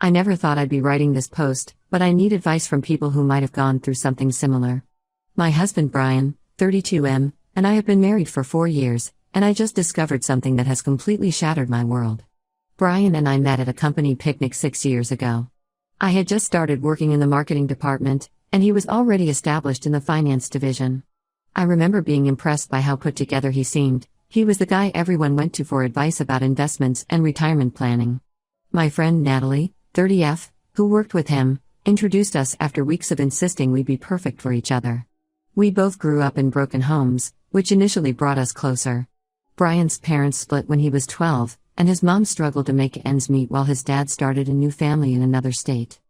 I never thought I'd be writing this post, but I need advice from people who might have gone through something similar. My husband Brian, 32M, and I have been married for 4 years, and I just discovered something that has completely shattered my world. Brian and I met at a company picnic 6 years ago. I had just started working in the marketing department, and he was already established in the finance division. I remember being impressed by how put together he seemed. He was the guy everyone went to for advice about investments and retirement planning. My friend Natalie, 30F, who worked with him, introduced us after weeks of insisting we'd be perfect for each other. We both grew up in broken homes, which initially brought us closer. Brian's parents split when he was 12, and his mom struggled to make ends meet while his dad started a new family in another state.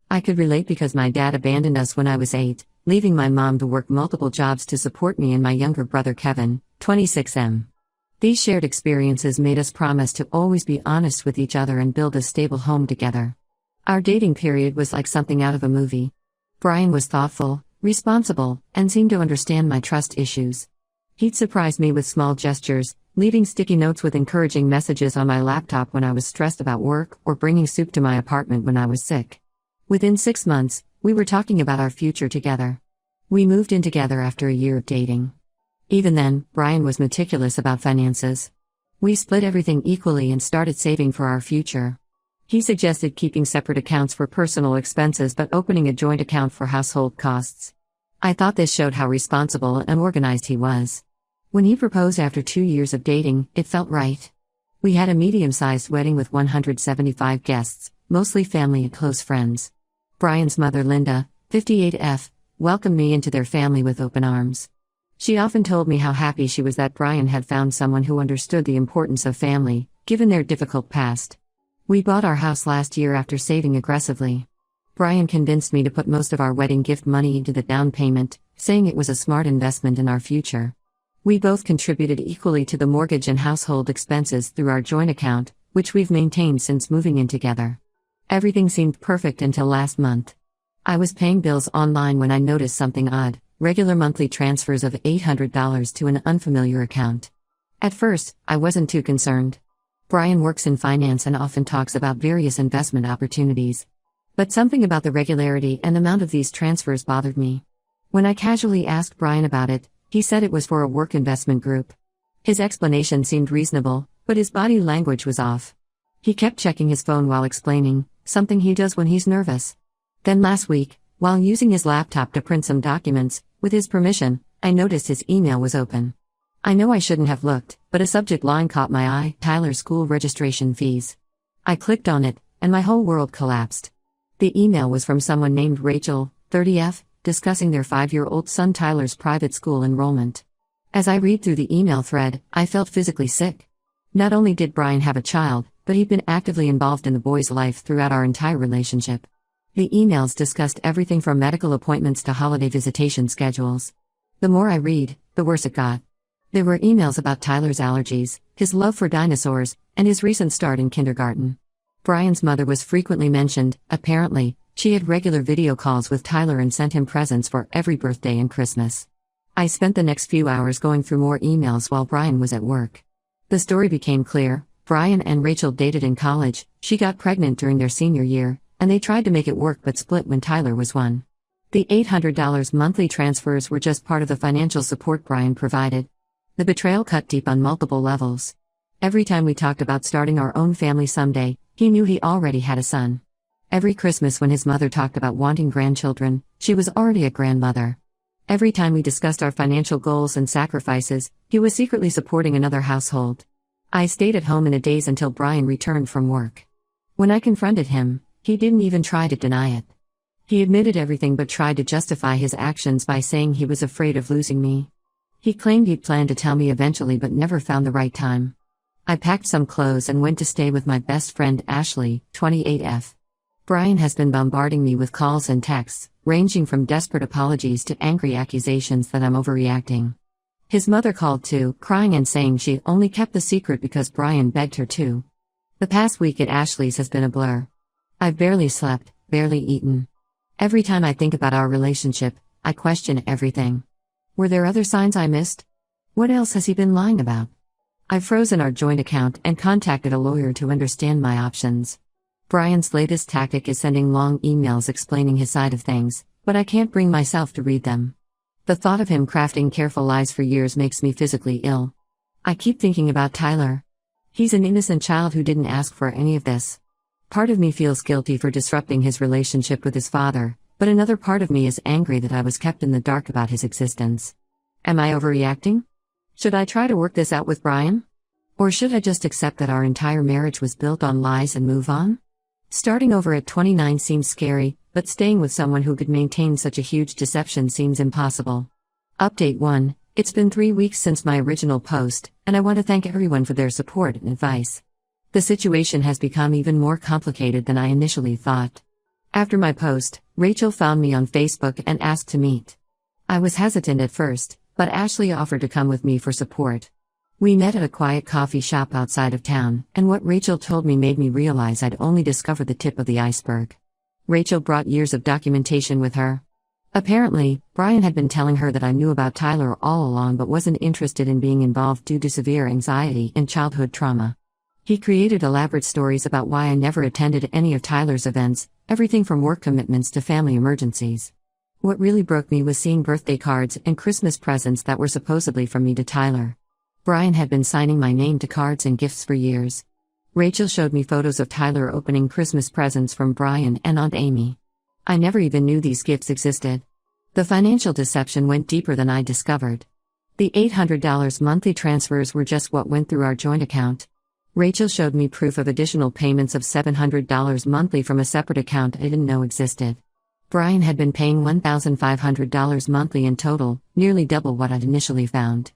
I could relate because my dad abandoned us when I was 8, leaving my mom to work multiple jobs to support me and my younger brother Kevin, 26M. These shared experiences made us promise to always be honest with each other and build a stable home together. Our dating period was like something out of a movie. Brian was thoughtful, responsible, and seemed to understand my trust issues. He'd surprise me with small gestures, leaving sticky notes with encouraging messages on my laptop when I was stressed about work or bringing soup to my apartment when I was sick. Within 6 months, we were talking about our future together. We moved in together after a year of dating. Even then, Brian was meticulous about finances. We split everything equally and started saving for our future. He suggested keeping separate accounts for personal expenses but opening a joint account for household costs. I thought this showed how responsible and organized he was. When he proposed after 2 years of dating, it felt right. We had a medium-sized wedding with 175 guests, mostly family and close friends. Brian's mother Linda, 58F, welcomed me into their family with open arms. She often told me how happy she was that Brian had found someone who understood the importance of family, given their difficult past. We bought our house last year after saving aggressively. Brian convinced me to put most of our wedding gift money into the down payment, saying it was a smart investment in our future. We both contributed equally to the mortgage and household expenses through our joint account, which we've maintained since moving in together. Everything seemed perfect until last month. I was paying bills online when I noticed something odd: regular monthly transfers of $800 to an unfamiliar account. At first, I wasn't too concerned. Brian works in finance and often talks about various investment opportunities. But something about the regularity and amount of these transfers bothered me. When I casually asked Brian about it, he said it was for a work investment group. His explanation seemed reasonable, but his body language was off. He kept checking his phone while explaining, something he does when he's nervous. Then last week, while using his laptop to print some documents, with his permission, I noticed his email was open. I know I shouldn't have looked, but a subject line caught my eye: Tyler's school registration fees. I clicked on it, and my whole world collapsed. The email was from someone named Rachel, 30F, discussing their 5-year-old son Tyler's private school enrollment. As I read through the email thread, I felt physically sick. Not only did Brian have a child, but he'd been actively involved in the boy's life throughout our entire relationship. The emails discussed everything from medical appointments to holiday visitation schedules. The more I read, the worse it got. There were emails about Tyler's allergies, his love for dinosaurs, and his recent start in kindergarten. Brian's mother was frequently mentioned. Apparently, she had regular video calls with Tyler and sent him presents for every birthday and Christmas. I spent the next few hours going through more emails while Brian was at work. The story became clear: Brian and Rachel dated in college, she got pregnant during their senior year, and they tried to make it work but split when Tyler was 1. The $800 monthly transfers were just part of the financial support Brian provided. The betrayal cut deep on multiple levels. Every time we talked about starting our own family someday, he knew he already had a son. Every Christmas when his mother talked about wanting grandchildren, she was already a grandmother. Every time we discussed our financial goals and sacrifices, he was secretly supporting another household. I stayed at home in a daze until Brian returned from work. When I confronted him, he didn't even try to deny it. He admitted everything but tried to justify his actions by saying he was afraid of losing me. He claimed he'd planned to tell me eventually but never found the right time. I packed some clothes and went to stay with my best friend Ashley, 28F. Brian has been bombarding me with calls and texts, ranging from desperate apologies to angry accusations that I'm overreacting. His mother called too, crying and saying she only kept the secret because Brian begged her to. The past week at Ashley's has been a blur. I've barely slept, barely eaten. Every time I think about our relationship, I question everything. Were there other signs I missed? What else has he been lying about? I've frozen our joint account and contacted a lawyer to understand my options. Brian's latest tactic is sending long emails explaining his side of things, but I can't bring myself to read them. The thought of him crafting careful lies for years makes me physically ill. I keep thinking about Tyler. He's an innocent child who didn't ask for any of this. Part of me feels guilty for disrupting his relationship with his father, but another part of me is angry that I was kept in the dark about his existence. Am I overreacting? Should I try to work this out with Brian? Or should I just accept that our entire marriage was built on lies and move on? Starting over at 29 seems scary, but staying with someone who could maintain such a huge deception seems impossible. Update 1. It's been 3 weeks since my original post, and I want to thank everyone for their support and advice. The situation has become even more complicated than I initially thought. After my post, Rachel found me on Facebook and asked to meet. I was hesitant at first, but Ashley offered to come with me for support. We met at a quiet coffee shop outside of town, and what Rachel told me made me realize I'd only discovered the tip of the iceberg. Rachel brought years of documentation with her. Apparently, Brian had been telling her that I knew about Tyler all along but wasn't interested in being involved due to severe anxiety and childhood trauma. He created elaborate stories about why I never attended any of Tyler's events, everything from work commitments to family emergencies. What really broke me was seeing birthday cards and Christmas presents that were supposedly from me to Tyler. Brian had been signing my name to cards and gifts for years. Rachel showed me photos of Tyler opening Christmas presents from Brian and Aunt Amy. I never even knew these gifts existed. The financial deception went deeper than I discovered. The $800 monthly transfers were just what went through our joint account. Rachel showed me proof of additional payments of $700 monthly from a separate account I didn't know existed. Brian had been paying $1,500 monthly in total, nearly double what I'd initially found.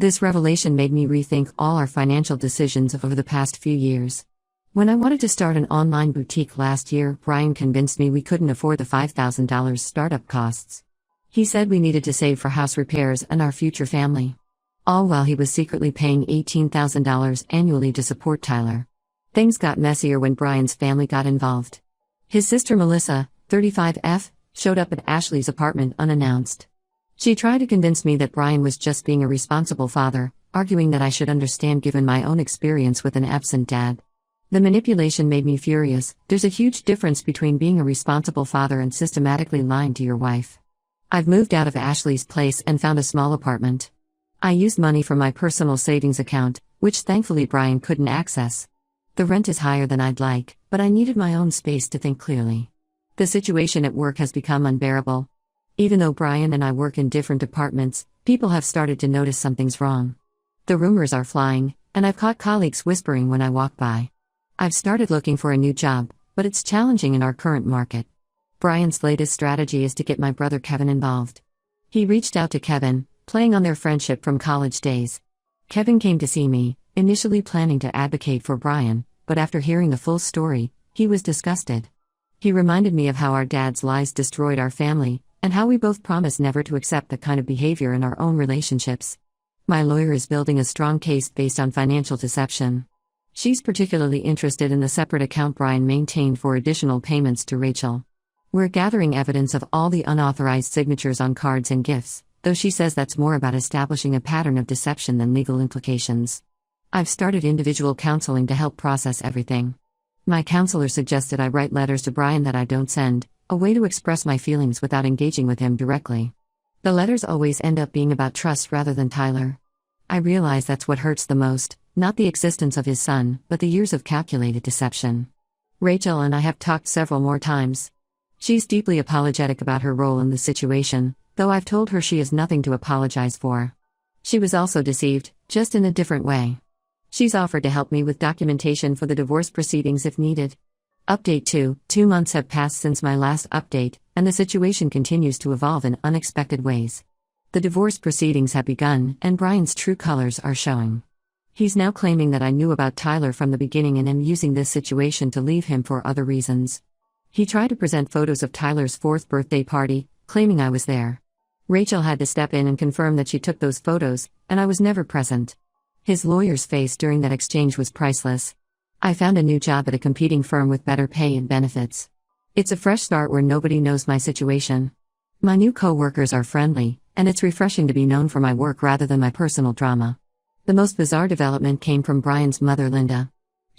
This revelation made me rethink all our financial decisions over the past few years. When I wanted to start an online boutique last year, Brian convinced me we couldn't afford the $5,000 startup costs. He said we needed to save for house repairs and our future family. All while he was secretly paying $18,000 annually to support Tyler. Things got messier when Brian's family got involved. His sister Melissa, 35F, showed up at Ashley's apartment unannounced. She tried to convince me that Brian was just being a responsible father, arguing that I should understand given my own experience with an absent dad. The manipulation made me furious. There's a huge difference between being a responsible father and systematically lying to your wife. I've moved out of Ashley's place and found a small apartment. I used money from my personal savings account, which thankfully Brian couldn't access. The rent is higher than I'd like, but I needed my own space to think clearly. The situation at work has become unbearable. Even though Brian and I work in different departments, people have started to notice something's wrong. The rumors are flying, and I've caught colleagues whispering when I walk by. I've started looking for a new job, but it's challenging in our current market. Brian's latest strategy is to get my brother Kevin involved. He reached out to Kevin, playing on their friendship from college days. Kevin came to see me, initially planning to advocate for Brian, but after hearing the full story, he was disgusted. He reminded me of how our dad's lies destroyed our family, and how we both promised never to accept that kind of behavior in our own relationships. My lawyer is building a strong case based on financial deception. She's particularly interested in the separate account Brian maintained for additional payments to Rachel. We're gathering evidence of all the unauthorized signatures on cards and gifts, though she says that's more about establishing a pattern of deception than legal implications. I've started individual counseling to help process everything. My counselor suggested I write letters to Brian that I don't send, a way to express my feelings without engaging with him directly. The letters always end up being about trust rather than Tyler. I realize that's what hurts the most, not the existence of his son, but the years of calculated deception. Rachel and I have talked several more times. She's deeply apologetic about her role in the situation, though I've told her she has nothing to apologize for. She was also deceived, just in a different way. She's offered to help me with documentation for the divorce proceedings if needed. Update 2. 2 months have passed since my last update, and the situation continues to evolve in unexpected ways. The divorce proceedings have begun, and Brian's true colors are showing. He's now claiming that I knew about Tyler from the beginning and am using this situation to leave him for other reasons. He tried to present photos of Tyler's 4th birthday party, claiming I was there. Rachel had to step in and confirm that she took those photos, and I was never present. His lawyer's face during that exchange was priceless. I found a new job at a competing firm with better pay and benefits. It's a fresh start where nobody knows my situation. My new co-workers are friendly, and it's refreshing to be known for my work rather than my personal drama. The most bizarre development came from Brian's mother, Linda.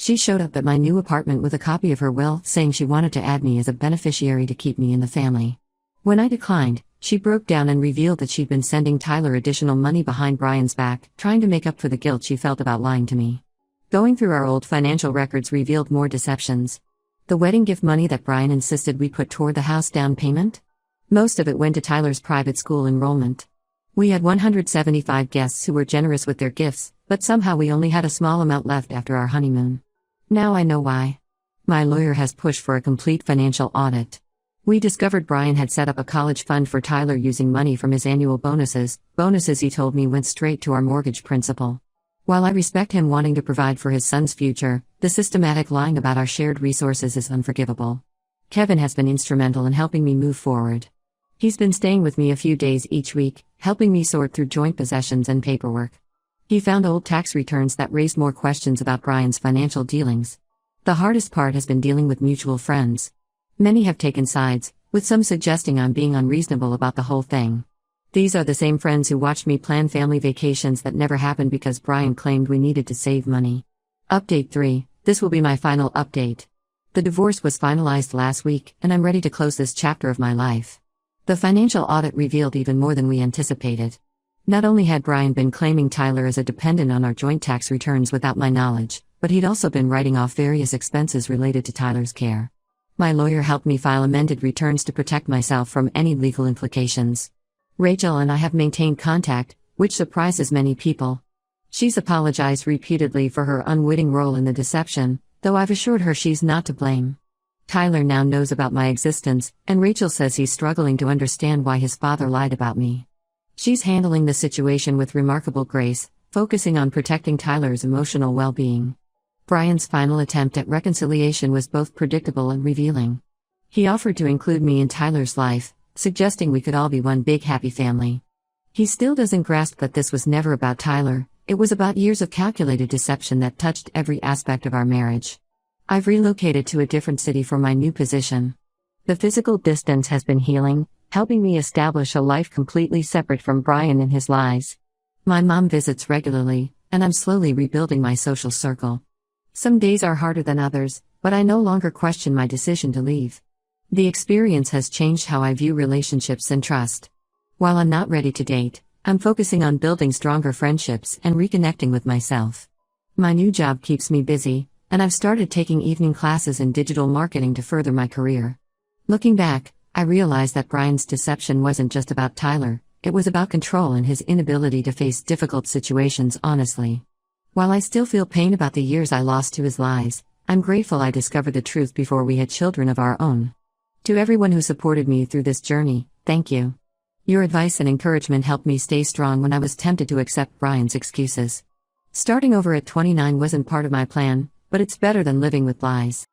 She showed up at my new apartment with a copy of her will, saying she wanted to add me as a beneficiary to keep me in the family. When I declined, she broke down and revealed that she'd been sending Tyler additional money behind Brian's back, trying to make up for the guilt she felt about lying to me. Going through our old financial records revealed more deceptions. The wedding gift money that Brian insisted we put toward the house down payment? Most of it went to Tyler's private school enrollment. We had 175 guests who were generous with their gifts, but somehow we only had a small amount left after our honeymoon. Now I know why. My lawyer has pushed for a complete financial audit. We discovered Brian had set up a college fund for Tyler using money from his annual bonuses he told me went straight to our mortgage principal. While I respect him wanting to provide for his son's future, the systematic lying about our shared resources is unforgivable. Kevin has been instrumental in helping me move forward. He's been staying with me a few days each week, helping me sort through joint possessions and paperwork. He found old tax returns that raised more questions about Brian's financial dealings. The hardest part has been dealing with mutual friends. Many have taken sides, with some suggesting I'm being unreasonable about the whole thing. These are the same friends who watched me plan family vacations that never happened because Brian claimed we needed to save money. Update 3. This will be my final update. The divorce was finalized last week, and I'm ready to close this chapter of my life. The financial audit revealed even more than we anticipated. Not only had Brian been claiming Tyler as a dependent on our joint tax returns without my knowledge, but he'd also been writing off various expenses related to Tyler's care. My lawyer helped me file amended returns to protect myself from any legal implications. Rachel and I have maintained contact, which surprises many people. She's apologized repeatedly for her unwitting role in the deception, though I've assured her she's not to blame. Tyler now knows about my existence, and Rachel says he's struggling to understand why his father lied about me. She's handling the situation with remarkable grace, focusing on protecting Tyler's emotional well-being. Brian's final attempt at reconciliation was both predictable and revealing. He offered to include me in Tyler's life, suggesting we could all be one big happy family. He still doesn't grasp that this was never about Tyler, it was about years of calculated deception that touched every aspect of our marriage. I've relocated to a different city for my new position. The physical distance has been healing, helping me establish a life completely separate from Brian and his lies. My mom visits regularly, and I'm slowly rebuilding my social circle. Some days are harder than others, but I no longer question my decision to leave. The experience has changed how I view relationships and trust. While I'm not ready to date, I'm focusing on building stronger friendships and reconnecting with myself. My new job keeps me busy, and I've started taking evening classes in digital marketing to further my career. Looking back, I realized that Brian's deception wasn't just about Tyler, it was about control and his inability to face difficult situations honestly. While I still feel pain about the years I lost to his lies, I'm grateful I discovered the truth before we had children of our own. To everyone who supported me through this journey, thank you. Your advice and encouragement helped me stay strong when I was tempted to accept Brian's excuses. Starting over at 29 wasn't part of my plan, but it's better than living with lies.